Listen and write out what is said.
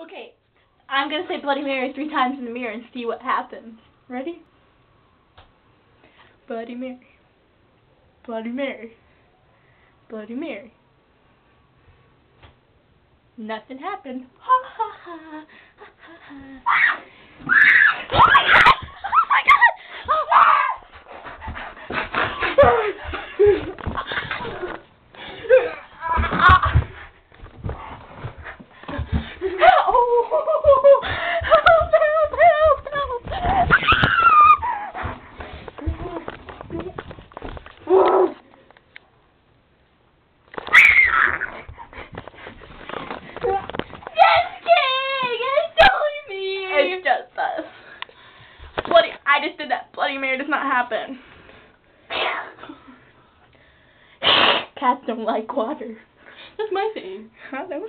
Okay, I'm gonna say Bloody Mary 3 times in the mirror and see what happens. Ready? Bloody Mary. Bloody Mary. Bloody Mary. Nothing happened. Ha ha ha. Ha ha ha. Oh my god! Oh my god! Oh my god! It's just us. I just did that. Bloody Mary does not happen. Cats don't like water. That's my thing. I know.